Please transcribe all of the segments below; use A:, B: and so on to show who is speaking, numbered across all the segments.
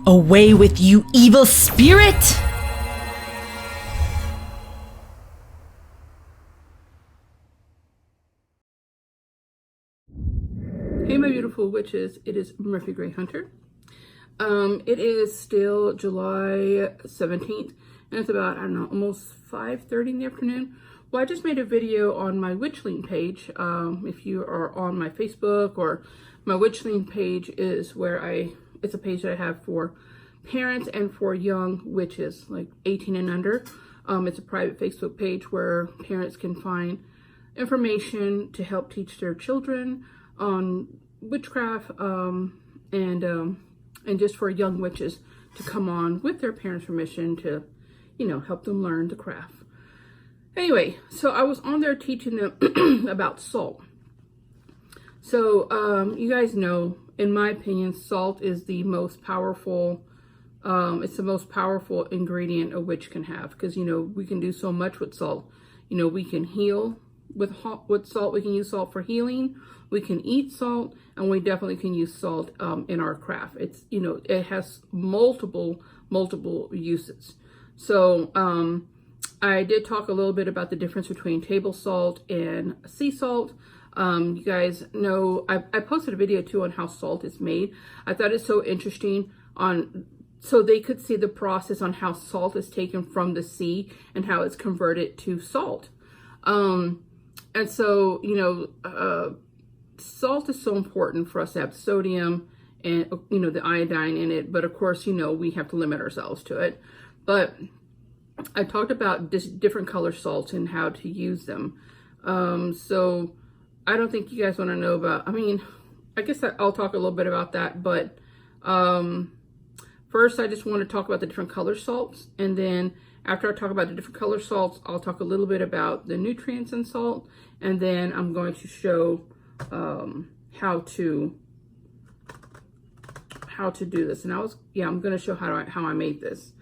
A: Away with you, evil spirit!
B: Hey my beautiful witches, it is Murphy Gray Hunter. It is still July 17th and it's about, I don't know, almost 5:30 in the afternoon. Well, I just made a video on my Witchling page. If you are on my Facebook, or my Witchling page is where it's a page that I have for parents and for young witches, like 18 and under. It's a private Facebook page where parents can find information to help teach their children on witchcraft, and just for young witches to come on with their parents' permission to, help them learn the craft. Anyway, so I was on there teaching them about salt. So you guys know, in my opinion, salt is the most powerful. It's the most powerful ingredient a witch can have, because we can do so much with salt. We can heal with salt. We can use salt for healing. We can eat salt, and we definitely can use salt in our craft. It's it has multiple uses. So I did talk a little bit about the difference between table salt and sea salt. You guys know I posted a video too on how salt is made. I thought it's so interesting so they could see the process on how salt is taken from the sea and how it's converted to salt. And so, salt is so important for us to have sodium and, the iodine in it. But of course, we have to limit ourselves to it. But I talked about different color salts and how to use them. So I don't think you guys want to know about, I guess I'll talk a little bit about that. But first, I just want to talk about the different color salts. And then after I talk about the different color salts, I'll talk a little bit about the nutrients in salt. And then I'm going to show how to do this. And I'm going to show how I made this.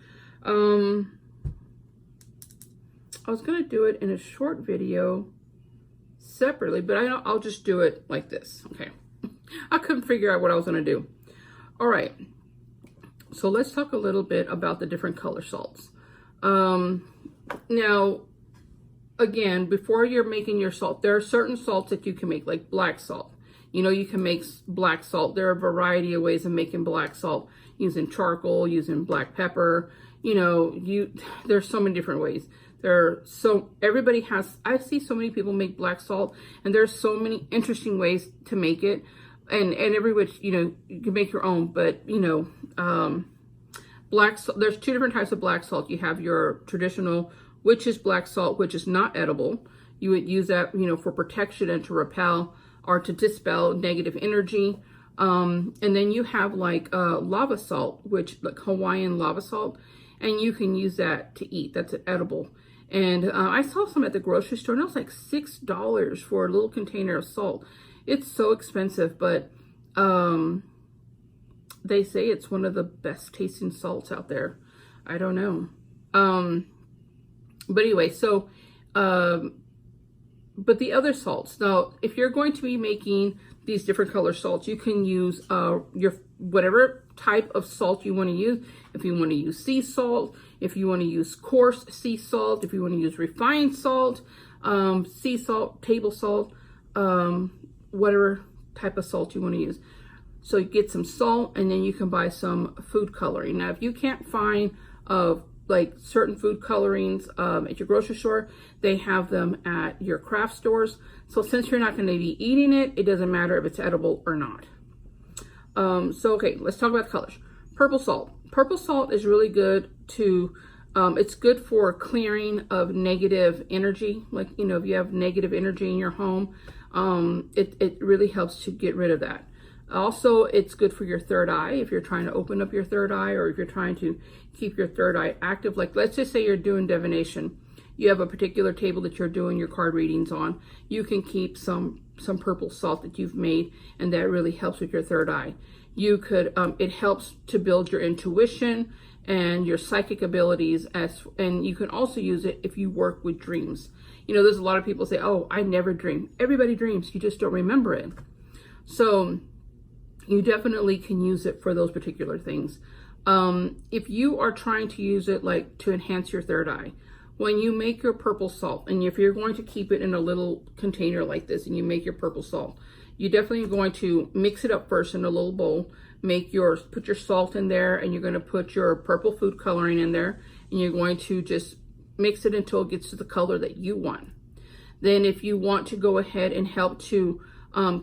B: I was going to do it in a short video separately, but I'll just do it like this. Okay. I couldn't figure out what I was going to do. All right. So let's talk a little bit about the different color salts. Now, again, before you're making your salt, there are certain salts that you can make, like black salt. You can make black salt. There are a variety of ways of making black salt, using charcoal, using black pepper. There's so many different ways. I see so many people make black salt, and there's so many interesting ways to make it. And every witch, you can make your own, but, black salt, there's two different types of black salt. You have your traditional witch's black salt, which is not edible. You would use that, for protection and to repel or to dispel negative energy. And then you have like lava salt, like Hawaiian lava salt, and you can use that to eat. That's edible. And I saw some at the grocery store, and it was like $6 for a little container of salt. It's so expensive, but they say it's one of the best tasting salts out there. I don't know. But anyway, so, but the other salts. Now, if you're going to be making these different color salts, you can use your whatever type of salt you want to use. If you want to use sea salt, if you want to use coarse sea salt, if you want to use refined salt, sea salt, table salt, whatever type of salt you want to use. So you get some salt, and then you can buy some food coloring. Now, if you can't find like certain food colorings at your grocery store, they have them at your craft stores. So since you're not going to be eating it, it doesn't matter if it's edible or not. So okay, let's talk about the colors. Purple salt. Purple salt is really good to, it's good for clearing of negative energy. Like, if you have negative energy in your home, it really helps to get rid of that. Also, it's good for your third eye. If you're trying to open up your third eye, or if you're trying to keep your third eye active, like let's just say you're doing divination. You have a particular table that you're doing your card readings on. You can keep some purple salt that you've made, and that really helps with your third eye. You could, it helps to build your intuition and your psychic abilities, and you can also use it if you work with dreams. There's a lot of people say, oh, I never dream. Everybody dreams, you just don't remember it. So you definitely can use it for those particular things. If you are trying to use it like to enhance your third eye, when you make your purple salt, and if you're going to keep it in a little container like this and you make your purple salt, you definitely are going to mix it up first in a little bowl, put your salt in there, and you're going to put your purple food coloring in there, and you're going to just mix it until it gets to the color that you want. Then if you want to go ahead and help to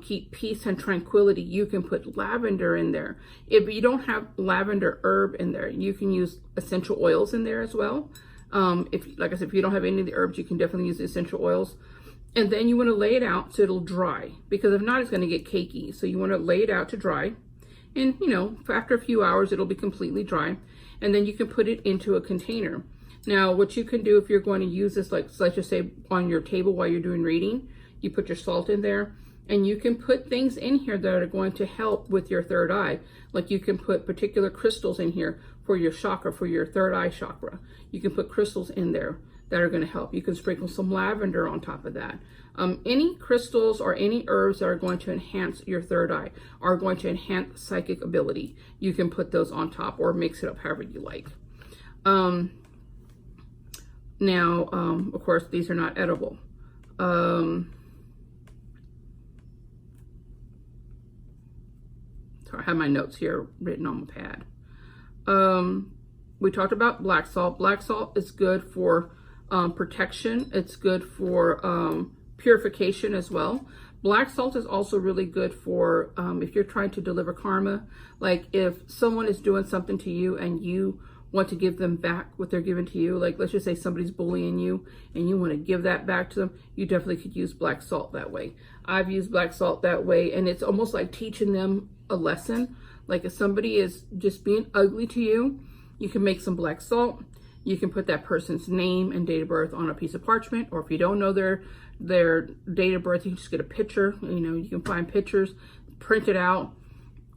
B: keep peace and tranquility, you can put lavender in there. If you don't have lavender herb in there, you can use essential oils in there as well. Like I said, if you don't have any of the herbs, you can definitely use the essential oils. And then you want to lay it out so it'll dry, because if not, it's going to get cakey. So you want to lay it out to dry. And, you know, after a few hours, it'll be completely dry. And then you can put it into a container. Now, what you can do if you're going to use this, like let's just say on your table while you're doing reading, you put your salt in there, and you can put things in here that are going to help with your third eye. Like you can put particular crystals in here for your chakra, for your third eye chakra. You can put crystals in there that are going to help. You can sprinkle some lavender on top of that. Any crystals or any herbs that are going to enhance your third eye, are going to enhance psychic ability, you can put those on top or mix it up however you like. Now, of course, these are not edible. So I have my notes here written on my pad. We talked about black salt. Black salt is good for protection. It's good for purification as well. Black salt is also really good for if you're trying to deliver karma. Like if someone is doing something to you and you want to give them back what they're giving to you, like let's just say somebody's bullying you and you want to give that back to them, you definitely could use black salt that way. I've used black salt that way, and it's almost like teaching them a lesson. Like if somebody is just being ugly to you, you can make some black salt. You can put that person's name and date of birth on a piece of parchment, or if you don't know their date of birth, you can just get a picture. You know, you can find pictures, print it out,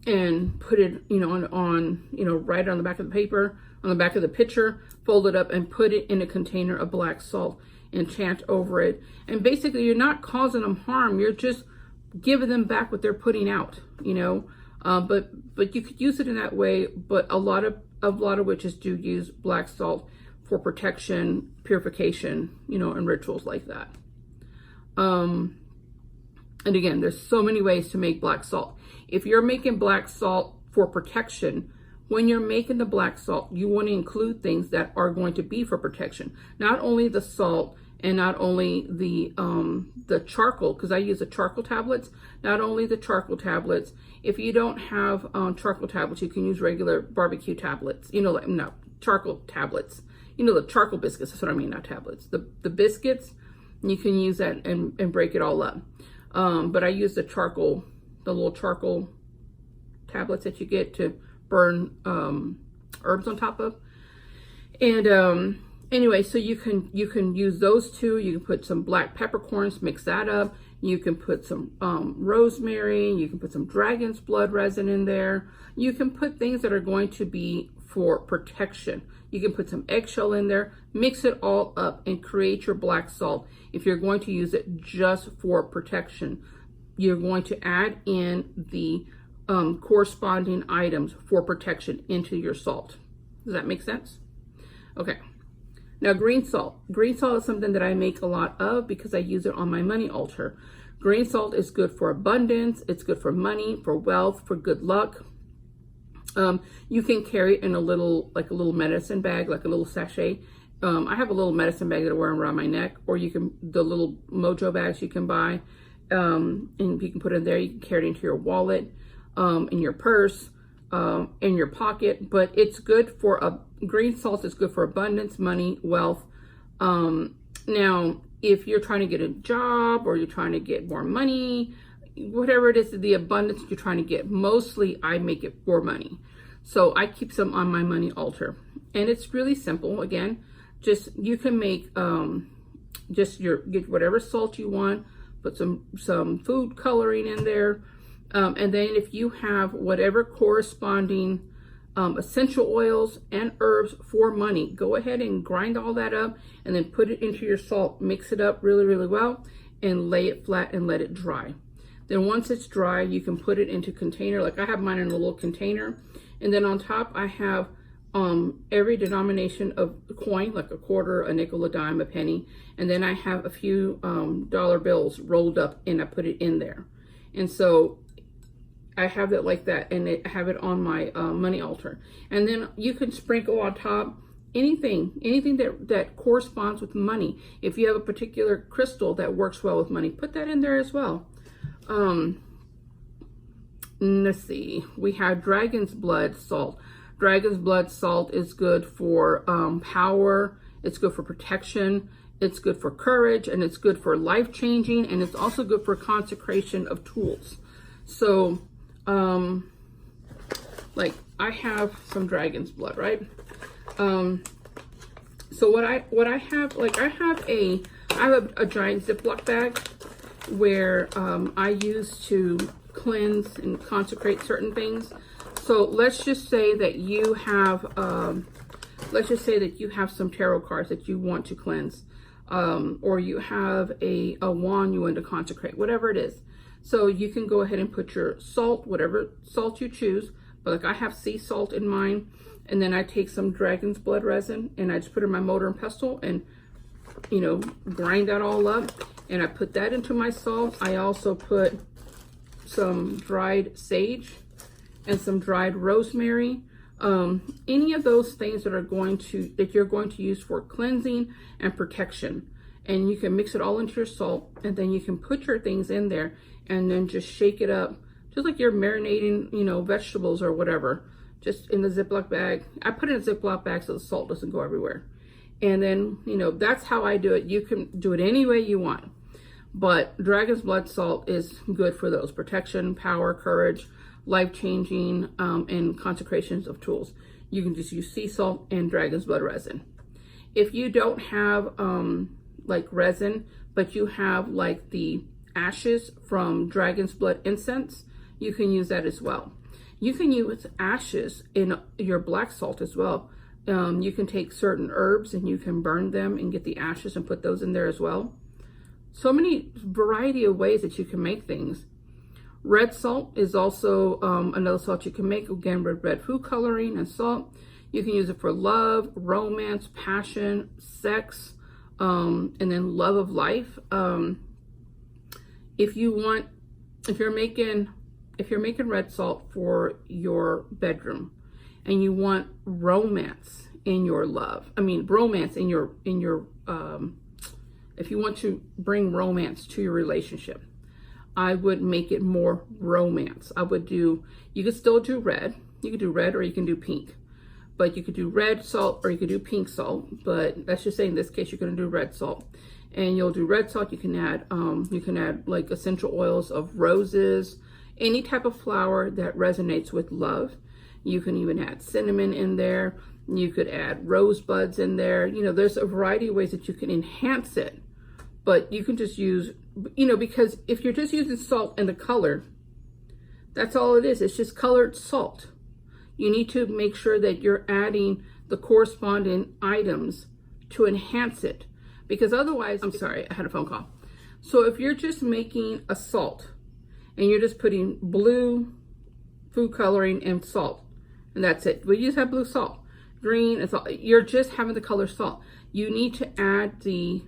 B: and put it, you know, on write it on the back of the paper, on the back of the picture, fold it up and put it in a container of black salt and chant over it. And basically you're not causing them harm, you're just giving them back what they're putting out, you know. But you could use it in that way, but a lot of witches do use black salt for protection, purification, you know, and rituals like that. And again, there's so many ways to make black salt. If you're making black salt for protection, when you're making the black salt, you want to include things that are going to be for protection. Not only the salt and not only the charcoal, because I use the charcoal tablets, not only the charcoal tablets. If you don't have charcoal tablets, you can use regular barbecue tablets, you know, like, no, charcoal tablets. You know, the charcoal biscuits, that's what I mean, not tablets. The biscuits, you can use that and break it all up. But I use the little charcoal tablets that you get to burn herbs on top of. And anyway, so you can use those two. You can put some black peppercorns, mix that up. You can put some rosemary. You can put some dragon's blood resin in there. You can put things that are going to be for protection. You can put some eggshell in there, mix it all up and create your black salt. If you're going to use it just for protection, you're going to add in the corresponding items for protection into your salt. Does that make sense? Okay. Now, green salt. Green salt is something that I make a lot of because I use it on my money altar. Green salt is good for abundance. It's good for money, for wealth, for good luck. You can carry it in a little medicine bag, like a little sachet. I have a little medicine bag that I wear around my neck, or you can, the little mojo bags you can buy, and you can put it in there. You can carry it into your wallet, in your purse, in your pocket. But it's good for green salt is good for abundance, money, wealth. Now, if you're trying to get a job or you're trying to get more money, whatever it is, the abundance you're trying to get, mostly I make it for money. So I keep some on my money altar, and it's really simple. Again, just you can make get whatever salt you want, put some food coloring in there, and then if you have whatever corresponding essential oils and herbs for money, go ahead and grind all that up and then put it into your salt, mix it up really, really well, and lay it flat and let it dry. Then once it's dry, you can put it into a container. Like I have mine in a little container. And then on top, I have every denomination of coin, like a quarter, a nickel, a dime, a penny. And then I have a few dollar bills rolled up and I put it in there. And so I have it like that, and I have it on my money altar. And then you can sprinkle on top anything that corresponds with money. If you have a particular crystal that works well with money, put that in there as well. Let's see, we have dragon's blood salt. Dragon's blood salt is good for power, it's good for protection, it's good for courage, and it's good for life-changing, and it's also good for consecration of tools. So like I have some dragon's blood, right? So what I have, like I have a giant Ziploc bag where I use to cleanse and consecrate certain things. So let's just say that you have some tarot cards that you want to cleanse, or you have a wand you want to consecrate, whatever it is. So you can go ahead and put your salt, whatever salt you choose. But like I have sea salt in mine, and then I take some dragon's blood resin and I just put it in my mortar and pestle and, you know, grind that all up. And I put that into my salt. I also put some dried sage and some dried rosemary. Any of those things that you're going to use for cleansing and protection. And you can mix it all into your salt, and then you can put your things in there and then just shake it up, just like you're marinating, you know, vegetables or whatever, just in the Ziploc bag. I put it in a Ziploc bag so the salt doesn't go everywhere. And then, you know, that's how I do it. You can do it any way you want. But dragon's blood salt is good for those: protection, power, courage, life-changing, and consecrations of tools. You can just use sea salt and dragon's blood resin. If you don't have like resin, but you have like the ashes from dragon's blood incense, you can use that as well. You can use ashes in your black salt as well. You can take certain herbs and you can burn them and get the ashes and put those in there as well. So many variety of ways that you can make things. Red salt is also another salt you can make, again, with red food coloring and salt. You can use it for love, romance, passion, sex, and then love of life. If you're making red salt for your bedroom and you want romance in your love, romance in your if you want to bring romance to your relationship, I would make it more romance. You could still do red. You could do red or you can do pink. But you could do red salt or you could do pink salt. But let's just say in this case, you're going to do red salt. And you'll do red salt. You can add like essential oils of roses, any type of flower that resonates with love. You can even add cinnamon in there. You could add rosebuds in there. You know, there's a variety of ways that you can enhance it. But you can just use, you know, because if you're just using salt and the color, that's all it is. It's just colored salt. You need to make sure that you're adding the corresponding items to enhance it. Because otherwise, I'm sorry, I had a phone call. So if you're just making a salt and you're just putting blue food coloring and salt, and that's it. We just have blue salt, green and salt. You're just having the color salt. You need to add the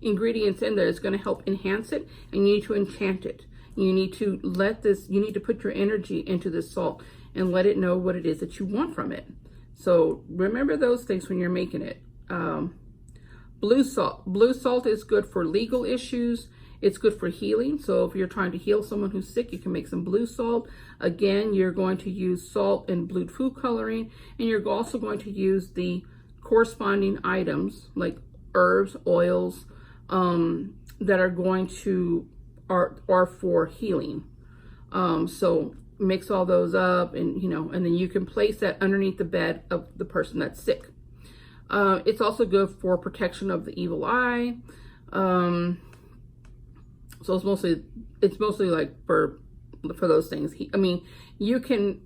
B: ingredients in there. It's going to help enhance it, and you need to enchant it. You need to put your energy into this salt and let it know what it is that you want from it. So remember those things when you're making it. Blue salt. Blue salt is good for legal issues. It's good for healing. So if you're trying to heal someone who's sick, you can make some blue salt. Again, you're going to use salt and blue food coloring, and you're also going to use the corresponding items like herbs, oils, that are for healing. So mix all those up, and then you can place that underneath the bed of the person that's sick. It's also good for protection of the evil eye. So it's mostly like for those things. You can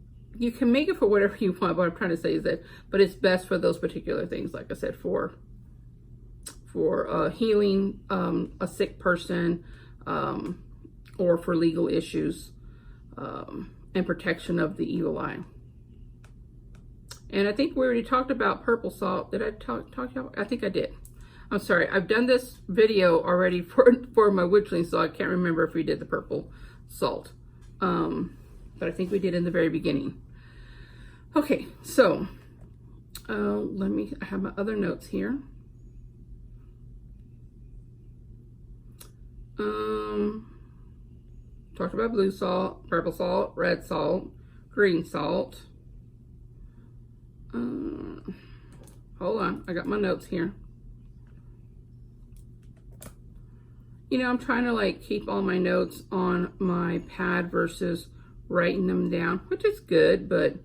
B: make it for whatever you want. What I'm trying to say is that, but it's best for those particular things. Like I said, for healing a sick person, or for legal issues and protection of the evil eye. And I think we already talked about purple salt. Did I talk about? I think I did. I'm sorry. I've done this video already for my witchling, so I can't remember if we did the purple salt. But I think we did in the very beginning. Okay, so I have my other notes here. Talked about blue salt, purple salt, red salt, green salt. Hold on, I got my notes here. You know, I'm trying to like keep all my notes on my pad versus writing them down, which is good, but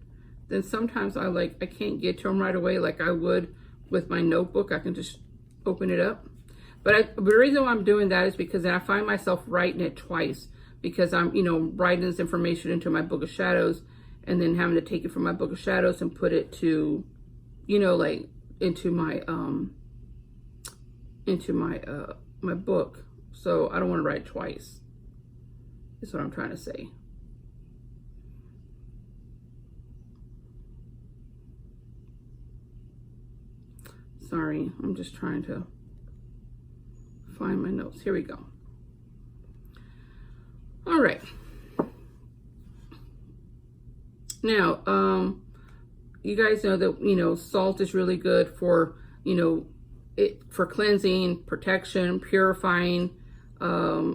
B: then sometimes I can't get to them right away like I would with my notebook. I can just open it up. But the reason why I'm doing that is because I find myself writing it twice, because I'm, you know, writing this information into my book of shadows and then having to take it from my book of shadows and put it to, you know, like into my my book. So I don't want to write twice. Is what I'm trying to say. Sorry, I'm just trying to find my notes. Here we go. All right. Now, you guys know that, you know, salt is really good for, you know, for cleansing, protection, purifying.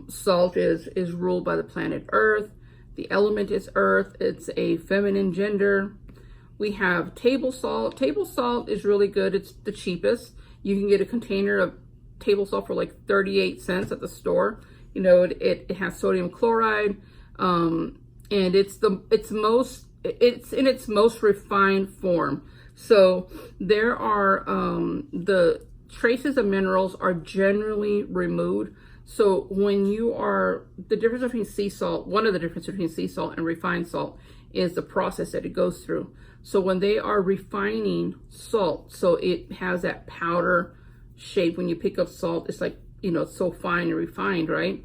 B: Salt is ruled by the planet Earth. The element is Earth. It's a feminine gender. We have table salt. Table salt is really good. It's the cheapest. You can get a container of table salt for like 38 cents at the store. You know, it has sodium chloride, and it's in its most refined form. So there are the traces of minerals are generally removed. So when you are, the difference between sea salt, one of the differences between sea salt and refined salt is the process that it goes through. So when they are refining salt, so it has that powder shape. When you pick up salt, it's like, you know, it's so fine and refined, right?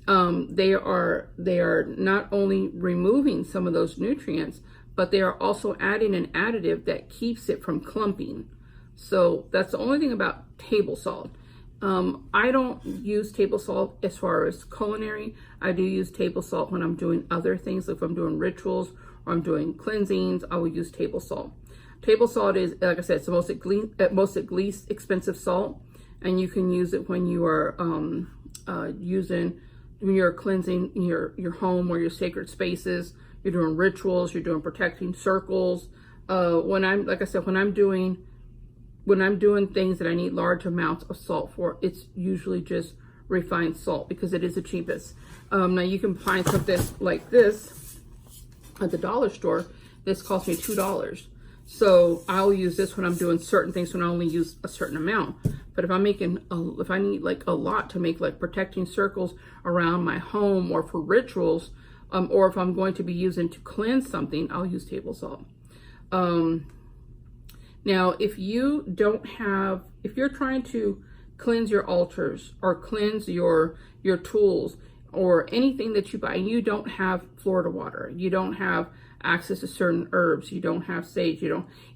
B: They are not only removing some of those nutrients, but they are also adding an additive that keeps it from clumping. So that's the only thing about table salt. I don't use table salt as far as culinary. I do use table salt when I'm doing other things, like if I'm doing rituals or I'm doing cleansings, I will use table salt. Table salt is, like I said, it's the most least expensive salt, and you can use it when you are when you're cleansing your home or your sacred spaces. You're doing rituals, you're doing protecting circles. When I'm doing things that I need large amounts of salt for, it's usually just refined salt because it is the cheapest. Now you can find something like this at the dollar store. This cost me $2. So I'll use this when I'm doing certain things, when I only use a certain amount. But if I'm if I need like a lot to make like protecting circles around my home or for rituals, or if I'm going to be using to cleanse something, I'll use table salt. Now, if you're trying to cleanse your altars or cleanse your tools or anything that you buy, and you don't have Florida water, you don't have access to certain herbs, you don't have sage,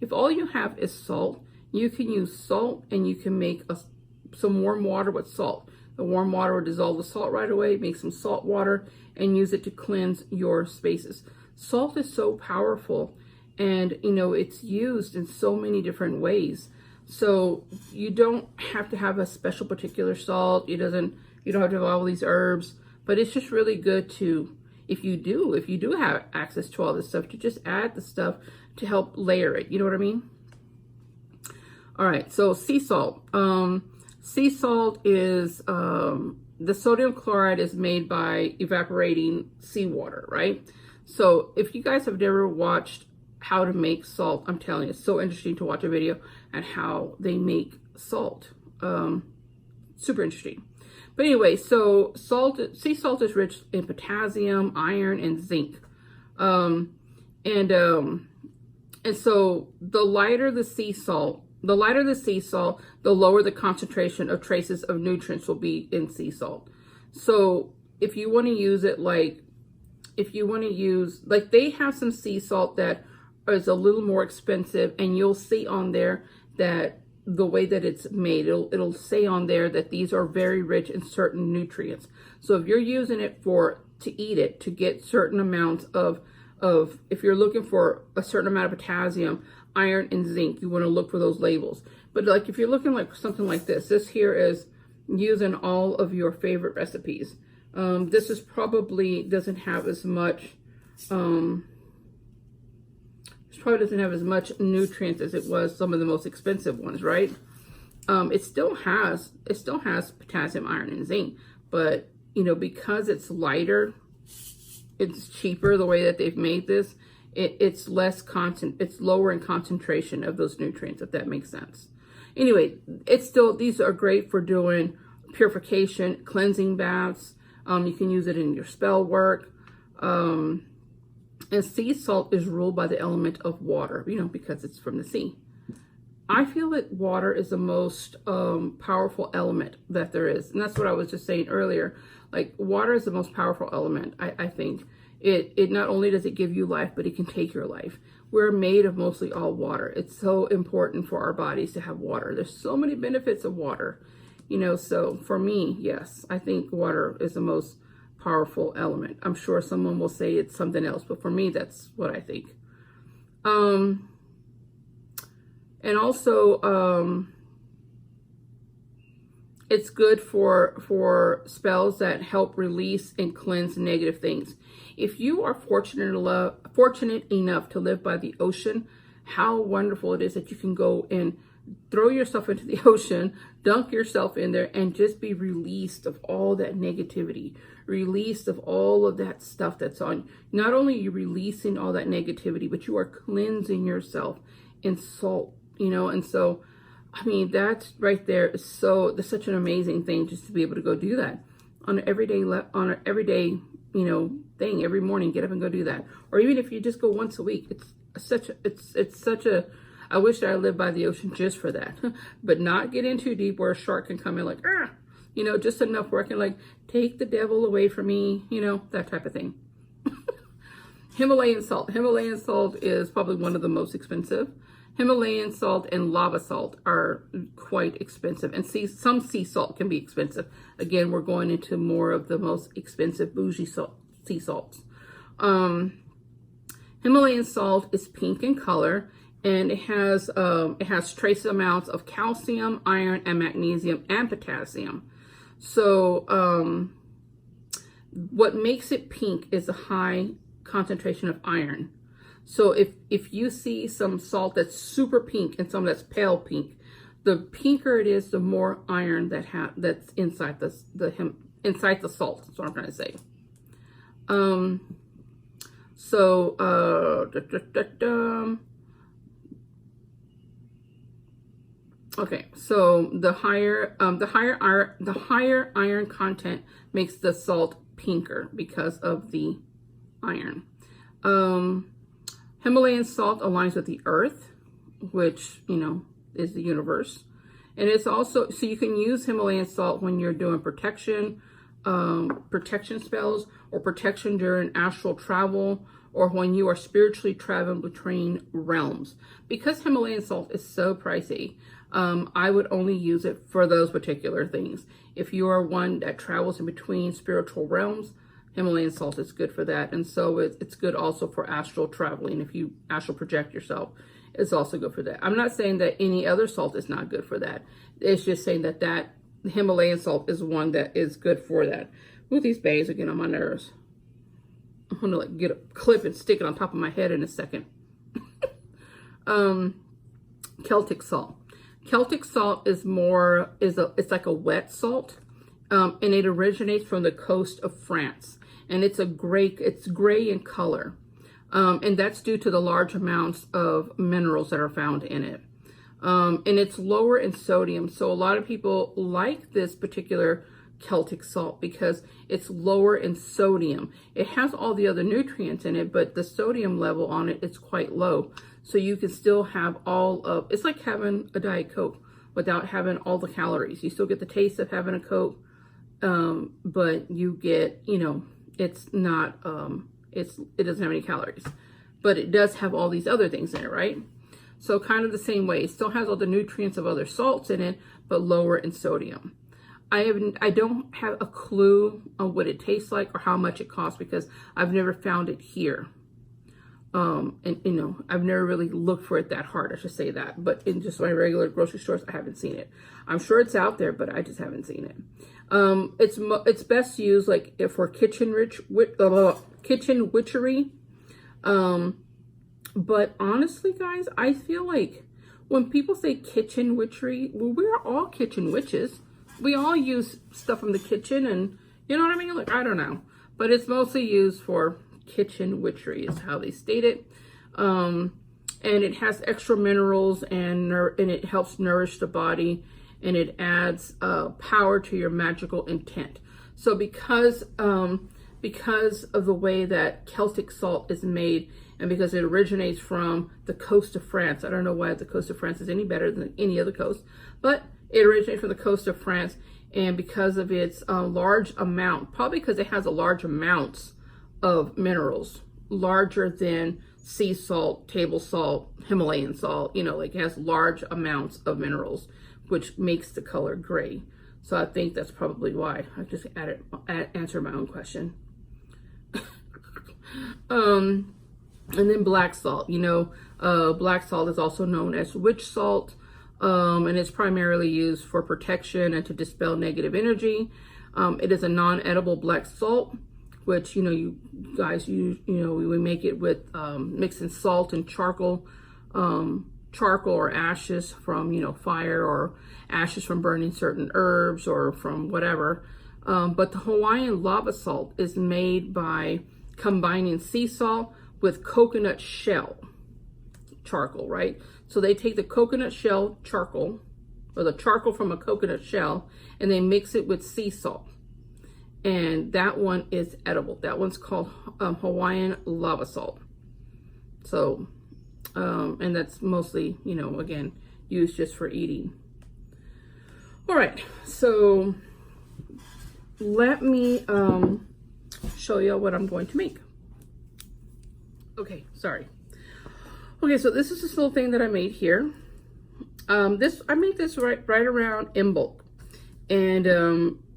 B: if all you have is salt, you can use salt and you can make some warm water with salt. The warm water will dissolve the salt right away, make some salt water, and use it to cleanse your spaces. Salt is so powerful, and you know, it's used in so many different ways. So you don't have to have a special particular salt. You don't have to have all these herbs, but it's just really good to, if you do have access to all this stuff, to just add the stuff to help layer it. You know what I mean? All right, so sea salt. Sea salt is, the sodium chloride is made by evaporating seawater, right? So if you guys have never watched how to make salt, I'm telling you, it's so interesting to watch a video on how they make salt. Super interesting. But anyway, so sea salt is rich in potassium, iron, and zinc. And so the lighter the sea salt, the lower the concentration of traces of nutrients will be in sea salt. So if you want to use it like, if you want to use, like they have some sea salt that is a little more expensive, and you'll see on there that the way that it's made, it'll say on there that these are very rich in certain nutrients. So if you're using it to eat it, to get certain amounts of if you're looking for a certain amount of potassium, iron, and zinc, you want to look for those labels. But like if you're looking like something like this here is using all of your favorite recipes. This is probably doesn't have as much this probably doesn't have as much nutrients as it was some of the most expensive ones, right? It still has potassium, iron, and zinc, but you know, because it's lighter, it's cheaper the way that they've made this. It's lower in concentration of those nutrients, if that makes sense. Anyway, these are great for doing purification, cleansing baths. You can use it in your spell work. And sea salt is ruled by the element of water, you know, because it's from the sea. I feel that water is the most powerful element that there is. And that's what I was just saying earlier. Like, water is the most powerful element, I think. It not only does it give you life, but it can take your life. We're made of mostly all water. It's so important for our bodies to have water. There's so many benefits of water, you know. So for me, yes, I think water is the most powerful element. I'm sure someone will say it's something else, but for me, that's what I think. And also, it's good for spells that help release and cleanse negative things. If you are fortunate enough to live by the ocean, how wonderful it is that you can go and throw yourself into the ocean, dunk yourself in there, and just be released of all that negativity, released of all of that stuff that's on you. Not only are you releasing all that negativity, but you are cleansing yourself in salt, you know. And so, I mean, that's right there is that's such an amazing thing, just to be able to go do that on an everyday, you know, thing. Every morning, get up and go do that. Or even if you just go once a week, it's such a, I wish that I lived by the ocean just for that, but not get in too deep where a shark can come in like, you know, just enough where I can like, take the devil away from me, you know, that type of thing. Himalayan salt. Himalayan salt is probably one of the most expensive. Himalayan salt and lava salt are quite expensive, and some sea salt can be expensive. Again, we're going into more of the most expensive bougie sea salts. Himalayan salt is pink in color, and it has trace amounts of calcium, iron, and magnesium, and potassium. So what makes it pink is a high concentration of iron. So if you see some salt that's super pink and some that's pale pink, the pinker it is, the more iron that's inside inside the salt. That's what I'm trying to say. Okay, so the higher iron content makes the salt pinker because of the iron. Himalayan salt aligns with the earth, which, you know, is the universe. And it's also, so you can use Himalayan salt when you're doing protection spells, or protection during astral travel, or when you are spiritually traveling between realms. Because Himalayan salt is so pricey, I would only use it for those particular things. If you are one that travels in between spiritual realms, Himalayan salt is good for that. And so it's good also for astral traveling. If you astral project yourself, it's also good for that. I'm not saying that any other salt is not good for that. It's just saying that Himalayan salt is one that is good for that. With these bays, again, on my nerves. I'm gonna like get a clip and stick it on top of my head in a second. Celtic salt. Celtic salt is it's like a wet salt, and it originates from the coast of France. And it's gray in color. And that's due to the large amounts of minerals that are found in it. And it's lower in sodium. So a lot of people like this particular Celtic salt because it's lower in sodium. It has all the other nutrients in it, but the sodium level on it is quite low. So you can still have it's like having a Diet Coke without having all the calories. You still get the taste of having a Coke, but you get, you know, it's not, it doesn't have any calories, but it does have all these other things in it, right? So kind of the same way, it still has all the nutrients of other salts in it, but lower in sodium. I don't have a clue on what it tastes like or how much it costs because I've never found it here. And you know, I've never really looked for it that hard, I should say that. But in just my regular grocery stores, I haven't seen it. I'm sure it's out there, but I just haven't seen it. It's best used like for kitchen witchery. But honestly, guys, I feel like when people say kitchen witchery, well, we're all kitchen witches. We all use stuff from the kitchen, and you know what I mean? Like, I don't know, but it's mostly used for kitchen witchery is how they state it. And it has extra minerals and it helps nourish the body, and it adds power to your magical intent. So because of the way that Celtic salt is made, and because it originates from the coast of France, I don't know why the coast of France is any better than any other coast, but it originates from the coast of France, and because of its large amount, probably because it has a large amounts of minerals, larger than sea salt, table salt, Himalayan salt, you know, like it has large amounts of minerals, which makes the color gray. So I think that's probably why. I just answered my own question. And then black salt, you know, black salt is also known as witch salt, and it's primarily used for protection and to dispel negative energy. It is a non-edible black salt, which, you know, you guys use, you know, we make it with mixing salt and charcoal or ashes from, you know, fire, or ashes from burning certain herbs or from whatever. But the Hawaiian lava salt is made by combining sea salt with coconut shell charcoal, right? So they take the coconut shell charcoal, or the charcoal from a coconut shell, and they mix it with sea salt. And that one is edible. That one's called Hawaiian lava salt. So, and that's mostly, you know, again, used just for eating. All right, so let me show you what I'm going to make. Okay, sorry. Okay, so this is this little thing that I made here. I made this right around in bulk, and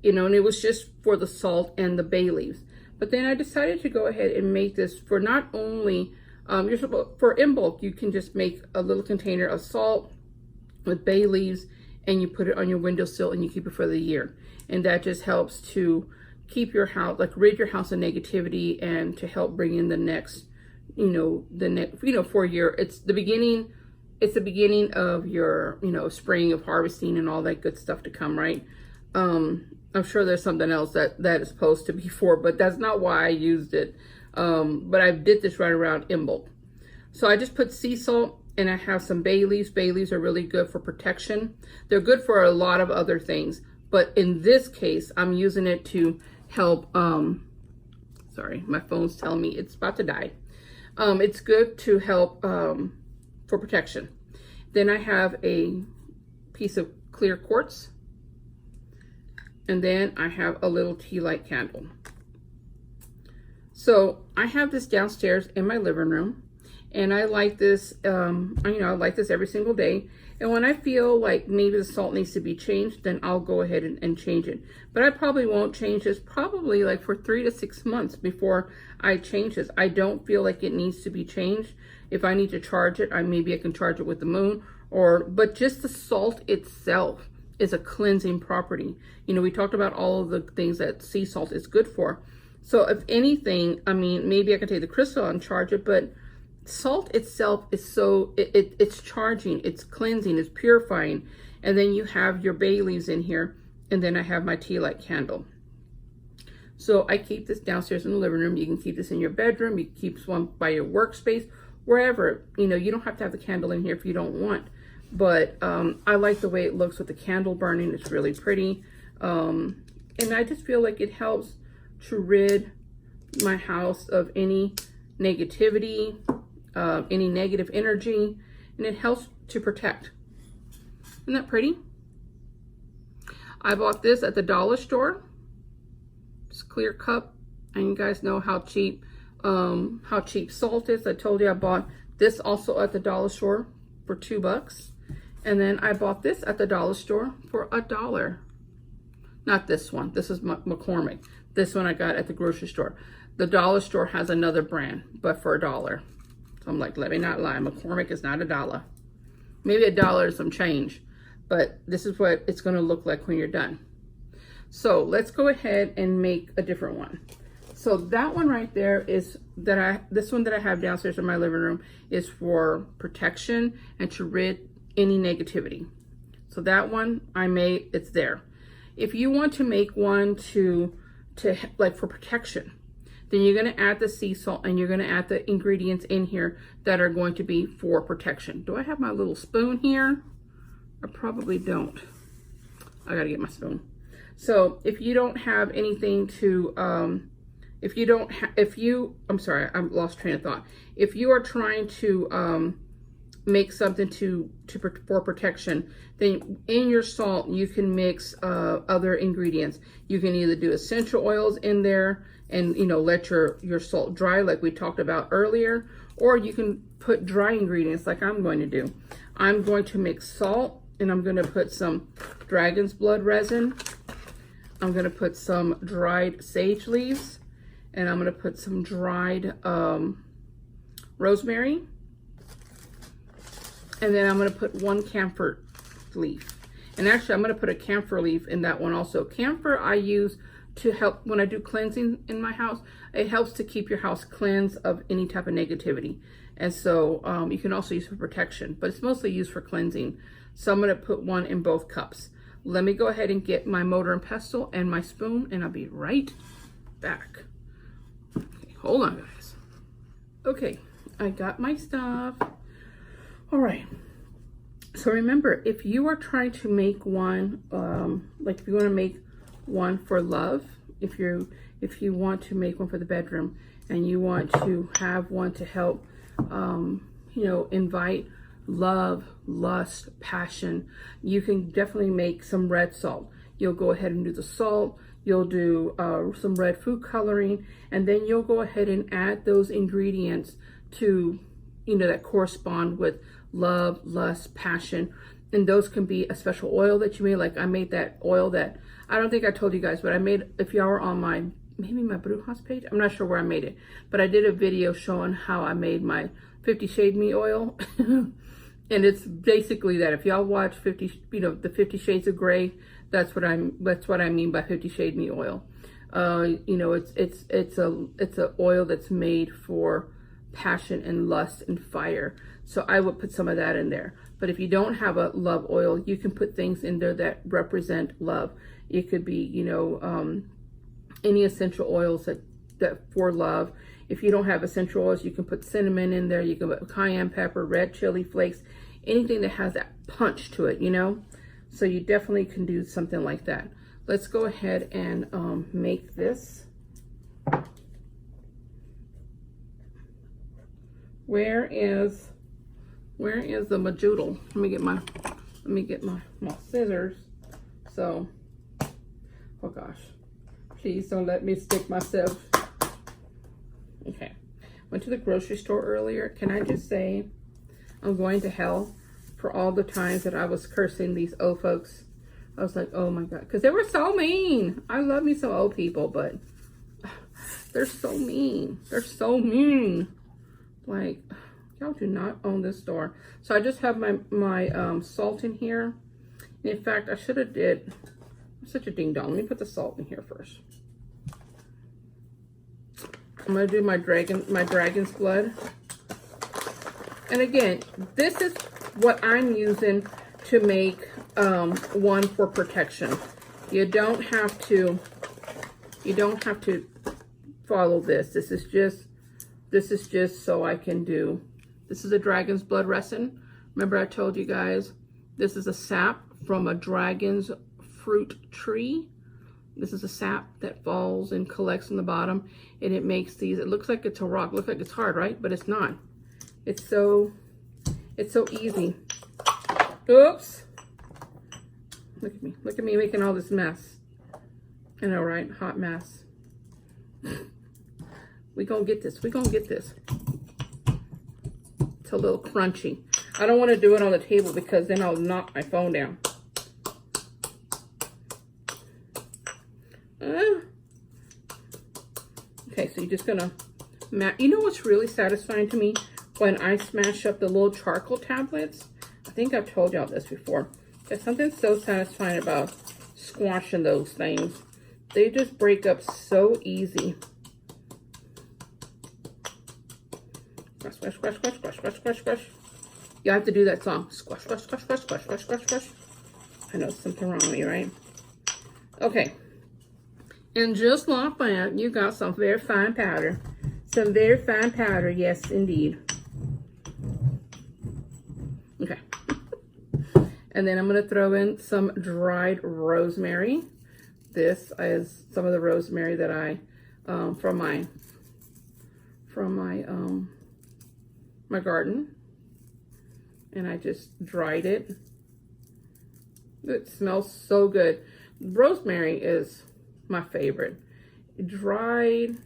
B: you know, and it was just for the salt and the bay leaves. But then I decided to go ahead and make this for not only for in bulk. You can just make a little container of salt with bay leaves, and you put it on your windowsill, and you keep it for the year. And that just helps to keep your house, like rid your house of negativity, and to help bring in the next, for your, it's the beginning of your, spring of harvesting and all that good stuff to come, right? I'm sure there's something else that is supposed to be for, but that's not why I used it. But I did this right around in bulk. So I just put sea salt, and I have some bay leaves. Bay leaves are really good for protection. They're good for a lot of other things, but in this case, I'm using it to help, sorry, my phone's telling me it's about to die. It's good to help for protection. Then I have a piece of clear quartz, and then I have a little tea light candle. So I have this downstairs in my living room, and I light this, I light this every single day. And when I feel like maybe the salt needs to be changed, then I'll go ahead and change it. But I probably won't change this probably like for 3 to 6 months before I change this. I don't feel like it needs to be changed. If I need to charge it, maybe I can charge it with the moon, but just the salt itself is a cleansing property. We talked about all of the things that sea salt is good for. So if anything, maybe I can take the crystal and charge it, but salt itself is it's charging, it's cleansing, it's purifying. And then you have your bay leaves in here, and then I have my tea light candle. So I keep this downstairs in the living room. You can keep this in your bedroom. You can keep one by your workspace, wherever. You don't have to have the candle in here if you don't want. But I like the way it looks with the candle burning. It's really pretty. And I just feel like it helps to rid my house of any negativity, any negative energy, and it helps to protect. Isn't that pretty? I bought this at the dollar store. Just clear cup. And you guys know how cheap salt is. I told you I bought this also at the dollar store for $2. And then I bought this at the dollar store for $1. Not this one. This is McCormick. This one I got at the grocery store. The dollar store has another brand, but for $1. So I'm like, let me not lie. McCormick is not $1. Maybe $1 and some change. But this is what it's going to look like when you're done. So let's go ahead and make a different one. So that one right there is this one that I have downstairs in my living room is for protection and to rid any negativity. So that one I made, it's there. If you want to make one to like for protection, then you're going to add the sea salt and you're going to add the ingredients in here that are going to be for protection. Do I have my little spoon here? I probably don't. I got to get my spoon. So if you don't have anything to, I'm sorry, I lost train of thought. If you are trying to make something for protection, then in your salt you can mix other ingredients. You can either do essential oils in there and let your salt dry like we talked about earlier, or you can put dry ingredients like I'm going to do. I'm going to mix salt and I'm going to put some dragon's blood resin. I'm going to put some dried sage leaves, and I'm going to put some dried rosemary. And then I'm going to put 1 camphor leaf. And actually, I'm going to put a camphor leaf in that one also. Camphor I use to help when I do cleansing in my house. It helps to keep your house cleansed of any type of negativity. And so you can also use for protection, but it's mostly used for cleansing. So I'm going to put 1 in both cups. Let me go ahead and get my mortar and pestle and my spoon, and I'll be right back. Okay, hold on, guys. Okay, I got my stuff. All right. So remember, if you are trying to make one, like if you want to make one for love, if you want to make one for the bedroom, and you want to have one to help, invite love, lust, passion, you can definitely make some red salt. You'll go ahead and do the salt. You'll do some red food coloring, and then you'll go ahead and add those ingredients to, that correspond with love, lust, passion. And those can be a special oil that you made. Like I made that oil that, I don't think I told you guys, but I made, if y'all are on maybe my Brujas page, I'm not sure where I made it, but I did a video showing how I made my 50 Shade Me oil. And it's basically that. If y'all watch the 50 Shades of Grey, that's what I mean by 50 Shade Me oil. It's a oil that's made for passion and lust and fire. So I would put some of that in there. But if you don't have a love oil, you can put things in there that represent love. It could be, any essential oils that for love. If you don't have essential oils, you can put cinnamon in there. You can put cayenne pepper, red chili flakes, anything that has that punch to it, So you definitely can do something like that. Let's go ahead and make this. Where is the majoodle? Let me get my scissors. So, oh gosh, please don't let me stick myself. Okay, went to the grocery store earlier. Can I just say, I'm going to hell for all the times that I was cursing these old folks. I was like, oh my God, because they were so mean. I love me some old people, but they're so mean. They're so mean. Like, y'all do not own this store. So I just have my salt in here. In fact, I should have did, I'm such a ding dong. Let me put the salt in here first. I'm gonna do my dragon's blood. And again, this is what I'm using to make one for protection. You don't have to follow this. This is just so I can do. This is a dragon's blood resin. Remember I told you guys, this is a sap from a dragon's fruit tree. This is a sap that falls and collects in the bottom, and it makes these. It looks like it's a rock. It looks like it's hard, right? But it's not. It's so easy. Oops. Look at me. Look at me making all this mess. I know, right? Hot mess. We gonna get this. We gonna get this. It's a little crunchy. I don't want to do it on the table because then I'll knock my phone down. Okay, so you're just gonna you know what's really satisfying to me? When I smash up the little charcoal tablets. I think I've told y'all this before. There's something so satisfying about squashing those things. They just break up so easy. Squash, squash, squash, squash, squash, squash, squash, squash. You have to do that song. Squash, squash, squash, squash, squash, squash, squash, squash. I know something wrong with me, right? Okay. And just like that, you got some very fine powder. Some very fine powder, yes, indeed. Okay. And then I'm going to throw in some dried rosemary. This is some of the rosemary that I, from my garden. And I just dried it. It smells so good. Rosemary is my favorite. Dried,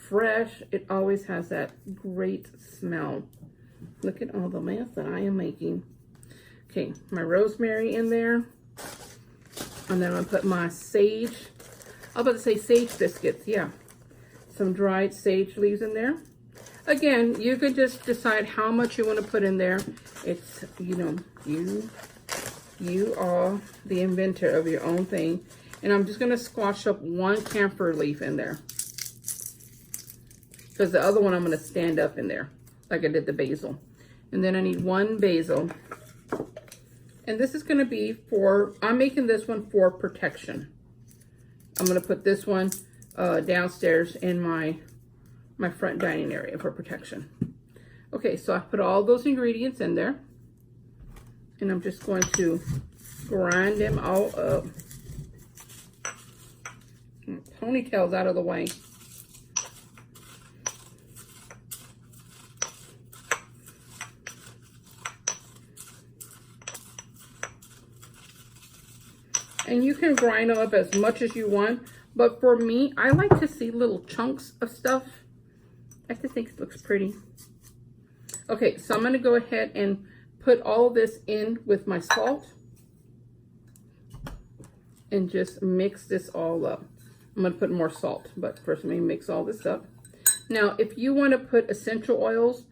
B: fresh, it always has that great smell. Look at all the mess that I am making. Okay, my rosemary in there. And then I'm gonna put my sage. I was about to say sage biscuits, yeah. Some dried sage leaves in there. Again, you could just decide how much you want to put in there. It's, you know, you are the inventor of your own thing. And I'm just gonna squash up one camphor leaf in there. Because the other one I'm gonna stand up in there, like I did the basil. And then I need one basil. And this is gonna be for, I'm making this one for protection. I'm gonna put this one downstairs in my front dining area for protection. Okay, so I put all those ingredients in there. And I'm just going to grind them all up. Ponytails out of the way. And you can grind them up as much as you want. But for me, I like to see little chunks of stuff. I just think it looks pretty. Okay, so I'm going to go ahead and put all this in with my salt. And just mix this all up. I'm going to put more salt, but first let me mix all this up. Now, if you want to put essential oils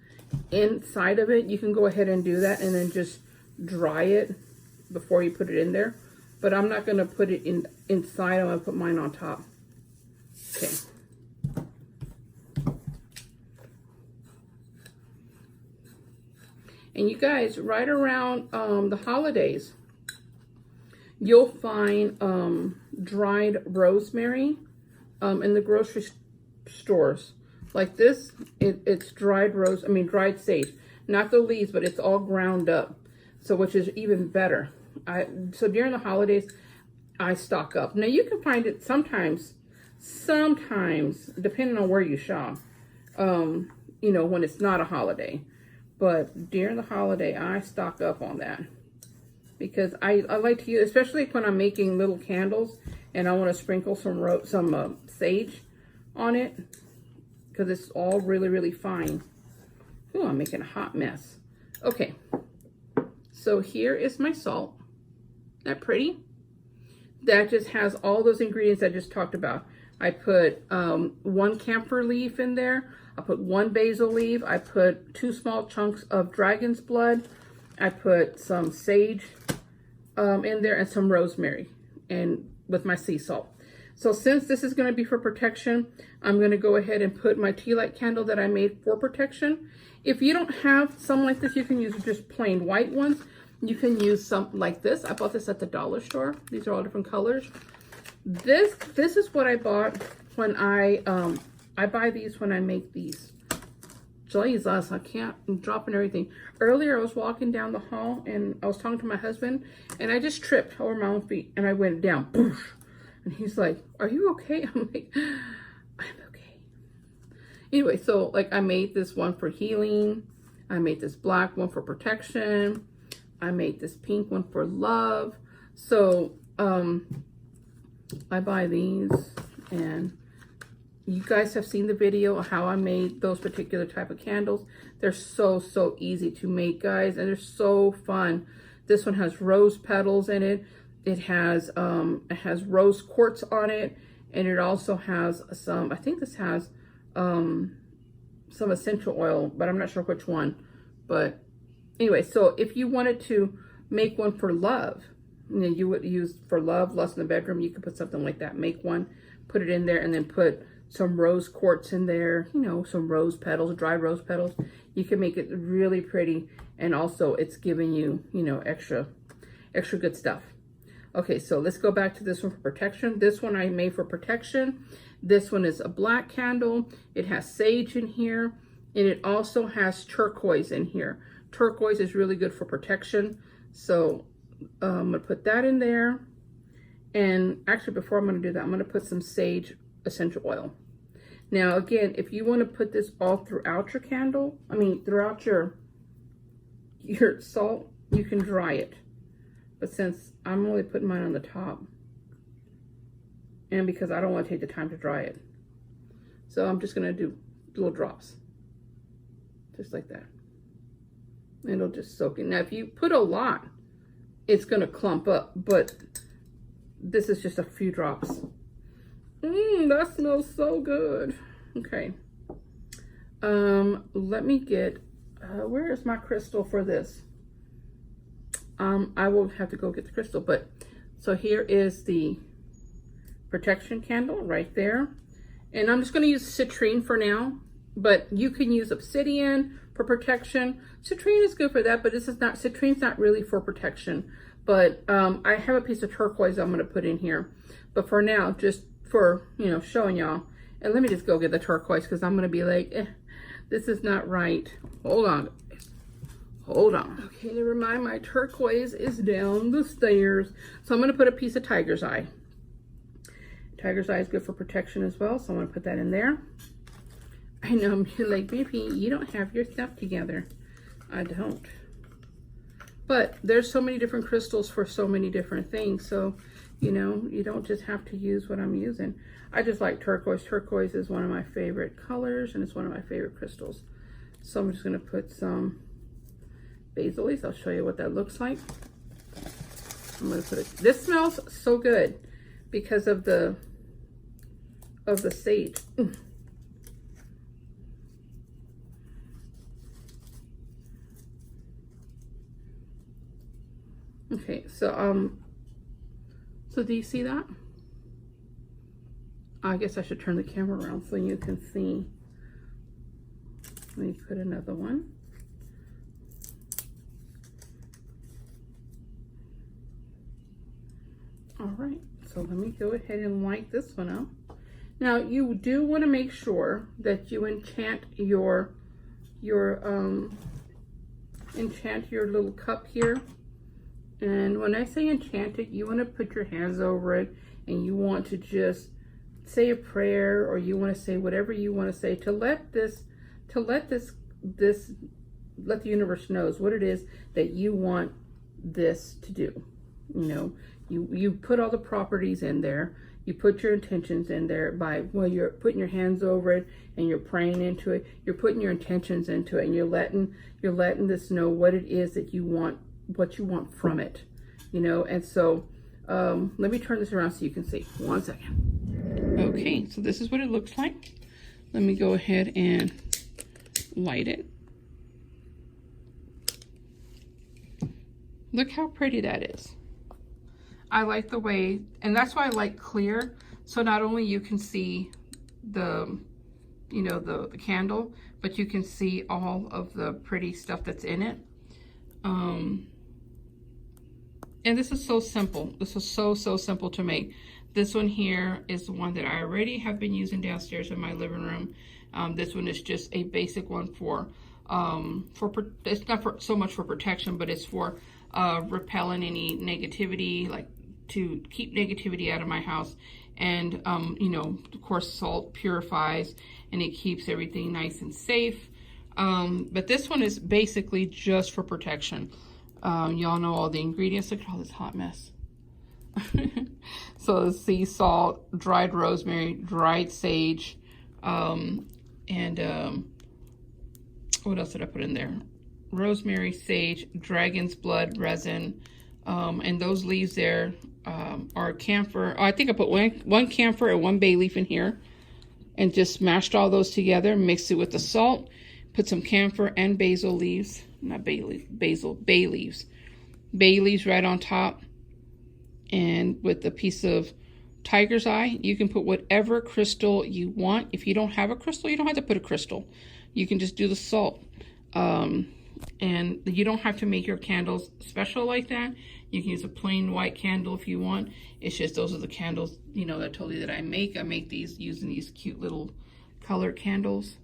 B: inside of it, you can go ahead and do that and then just dry it before you put it in there. But I'm not going to put it inside. I'm going to put mine on top. Okay. And you guys, right around the holidays, you'll find dried rosemary in the grocery stores. Like this, it's dried dried sage. Not the leaves, but it's all ground up. So which is even better. So during the holidays, I stock up. Now you can find it sometimes, depending on where you shop, you know, when it's not a holiday. But during the holiday, I stock up on that. Because I like to use, especially when I'm making little candles and I want to sprinkle some sage on it. Because it's all really, really fine. Oh, I'm making a hot mess. Okay. So here is my salt. Isn't that pretty? That just has all those ingredients I just talked about. I put one camphor leaf in there. I put one basil leaf. I put 2 small chunks of dragon's blood. I put some sage in there and some rosemary and with my sea salt. So since this is going to be for protection, I'm going to go ahead and put my tea light candle that I made for protection. If you don't have some like this, you can use just plain white ones. You can use some like this. I bought this at the dollar store. These are all different colors. This is what I bought when I buy these when I make these. Jesus, I can't, I'm dropping everything. Earlier, I was walking down the hall and I was talking to my husband and I just tripped over my own feet and I went down. Boosh. And he's like, "Are you okay?" I'm like, "I'm okay." Anyway, so like I made this one for healing. I made this black one for protection. I made this pink one for love. So I buy these and you guys have seen the video of how I made those particular type of candles. They're so easy to make, guys, and they're so fun. This one has rose petals in it. It has rose quartz on it, and it also has some, I think this has some essential oil, but I'm not sure which one. But anyway, so if you wanted to make one for love, you know, you would use for love, lust in the bedroom, you could put something like that. Make one, put it in there, and then put some rose quartz in there, you know, some rose petals, dry rose petals. You can make it really pretty, and also it's giving you, you know, extra good stuff. Okay, so let's go back to this one for protection. This one I made for protection. This one is a black candle. It has sage in here, and it also has turquoise in here. Turquoise is really good for protection. So I'm gonna put that in there. And actually, before I'm gonna do that, I'm gonna put some sage essential oil. Now, again, if you wanna put this all throughout your candle, throughout your salt, you can dry it. But since I'm only putting mine on the top, and because I don't want to take the time to dry it, so I'm just going to do little drops, just like that. And it'll just soak in. Now, if you put a lot, it's going to clump up, but this is just a few drops. That smells so good. Okay. Let me get, where is my crystal for this? I will have to go get the crystal, but so here is the protection candle right there. And I'm just going to use citrine for now, but you can use obsidian for protection. Citrine is good for that, but citrine's not really for protection. But I have a piece of turquoise I'm going to put in here. But for now, just for, you know, showing y'all. And let me just go get the turquoise, because I'm going to be like, this is not right. Hold on. Okay, never mind. My turquoise is down the stairs. So I'm going to put a piece of tiger's eye. Tiger's eye is good for protection as well. So I'm going to put that in there. I know you're like, baby, you don't have your stuff together. I don't. But there's so many different crystals for so many different things. So, you know, you don't just have to use what I'm using. I just like turquoise. Turquoise is one of my favorite colors, and it's one of my favorite crystals. So I'm just going to put some basil leaves. I'll show you what that looks like. I'm going to put it. This smells so good because of the sage. Okay, so do you see that? I guess I should turn the camera around so you can see. Let me put another one. All right, so let me go ahead and light this one up. Now, you do want to make sure that you enchant your little cup here. And when I say enchant it, you want to put your hands over it, and you want to just say a prayer, or you want to say whatever you want to say to let the universe knows what it is that you want this to do. You know, you put all the properties in there, you put your intentions in there while you're putting your hands over it and you're praying into it, you're putting your intentions into it, and you're letting this know what it is that you want, what you want from it, you know. And so let me turn this around so you can see. 1 second. Okay, so this is what it looks like. Let me go ahead and light it. Look how pretty that is. I like the way, and that's why I like clear, so not only you can see the candle, but you can see all of the pretty stuff that's in it. And this is so simple. This is so simple to make. This one here is the one that I already have been using downstairs in my living room. This one is just a basic one for it's not for so much for protection, but it's for repelling any negativity, like to keep negativity out of my house. And you know, of course, salt purifies and it keeps everything nice and safe. But this one is basically just for protection. Y'all know all the ingredients. Look at all this hot mess. So sea salt, dried rosemary, dried sage, What else did I put in there? Rosemary, sage, dragon's blood, resin, and those leaves there are camphor. Oh, I think I put one camphor and one bay leaf in here, and just mashed all those together, mixed it with the salt, put some camphor and basil leaves, not bay leaf, basil, bay leaves right on top, and with a piece of tiger's eye. You can put whatever crystal you want. If you don't have a crystal, you don't have to put a crystal. You can just do the salt. And you don't have to make your candles special like that. You can use a plain white candle if you want. It's just those are the candles, you know, that I told you that I make. I make these using these cute little colored candles.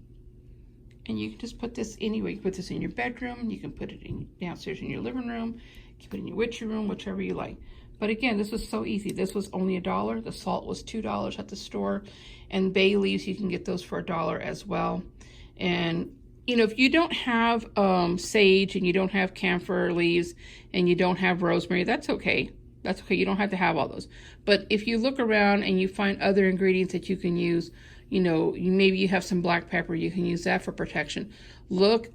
B: And you can just put this anywhere. You can put this in your bedroom. You can put it in downstairs in your living room. You can put it in your witchy room, whichever you like. But again, this was so easy. This was only $1. The salt was $2 at the store. And bay leaves, you can get those for $1 as well. And you know, if you don't have sage and you don't have camphor leaves and you don't have rosemary, that's okay. That's okay. You don't have to have all those. But if you look around and you find other ingredients that you can use, you know, maybe you have some black pepper, you can use that for protection. Look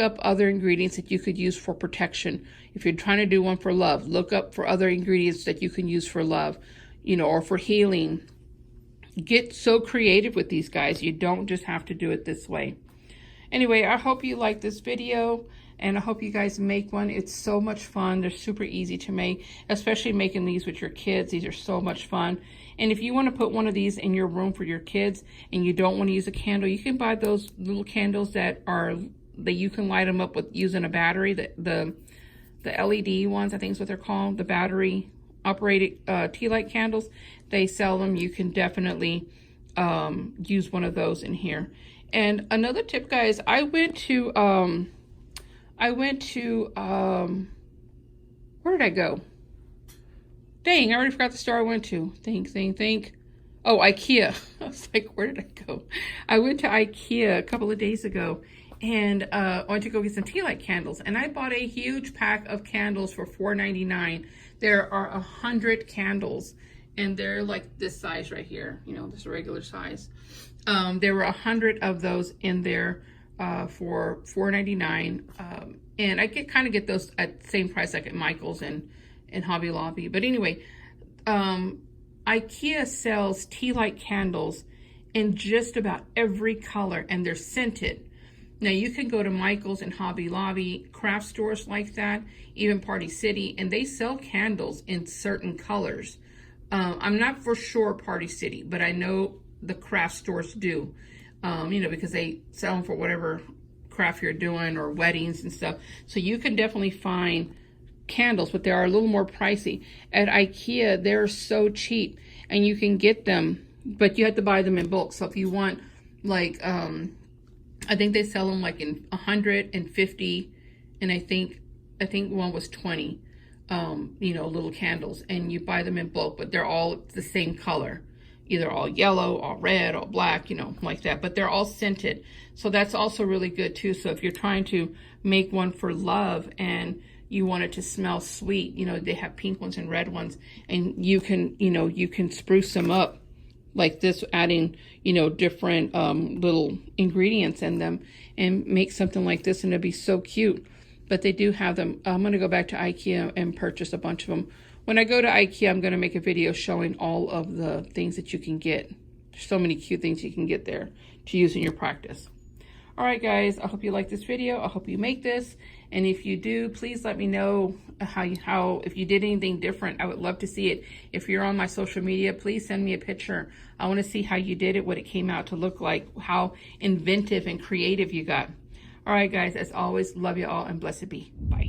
B: up other ingredients that you could use for protection. If you're trying to do one for love, look up for other ingredients that you can use for love, you know, or for healing. Get so creative with these guys. You don't just have to do it this way. Anyway, I hope you like this video, and I hope you guys make one. It's so much fun. They're super easy to make, especially making these with your kids. These are so much fun. And if you want to put one of these in your room for your kids and you don't want to use a candle, you can buy those little candles that you can light them up with using a battery. The LED ones, I think is what they're called, the battery operated tea light candles. They sell them. You can definitely use one of those in here. And another tip, guys, I went to where did I go? Dang, I already forgot the store I went to. Think. Oh, IKEA. I was like, where did I go? I went to IKEA a couple of days ago, and I went to go get some tea light candles. And I bought a huge pack of candles for $4.99. There are 100 candles, and they're like this size right here. You know, this regular size. There were 100 of those in there for $4.99, and I kind of get those at the same price like at Michael's and Hobby Lobby. But anyway, IKEA sells tea light candles in just about every color, and they're scented. Now you can go to Michael's and Hobby Lobby, craft stores like that, even Party City, and they sell candles in certain colors. I'm not for sure Party City, but I know the craft stores do, you know, because they sell them for whatever craft you're doing or weddings and stuff. So you can definitely find candles, but they are a little more pricey. At IKEA, they're so cheap, and you can get them, but you have to buy them in bulk. So if you want, like, I think they sell them like in 150, and I think one was 20, you know, little candles, and you buy them in bulk, but they're all the same color. Either all yellow, all red, all black, you know, like that. But they're all scented. So that's also really good too. So if you're trying to make one for love and you want it to smell sweet, you know, they have pink ones and red ones. And you can, you know, you can spruce them up like this, adding, you know, different little ingredients in them and make something like this. And it'll be so cute. But they do have them. I'm going to go back to IKEA and purchase a bunch of them. When I go to IKEA, I'm going to make a video showing all of the things that you can get. There's so many cute things you can get there to use in your practice. All right, guys, I hope you like this video. I hope you make this. And if you do, please let me know if you did anything different. I would love to see it. If you're on my social media, please send me a picture. I want to see how you did it, what it came out to look like, how inventive and creative you got. All right, guys, as always, love you all and blessed be. Bye.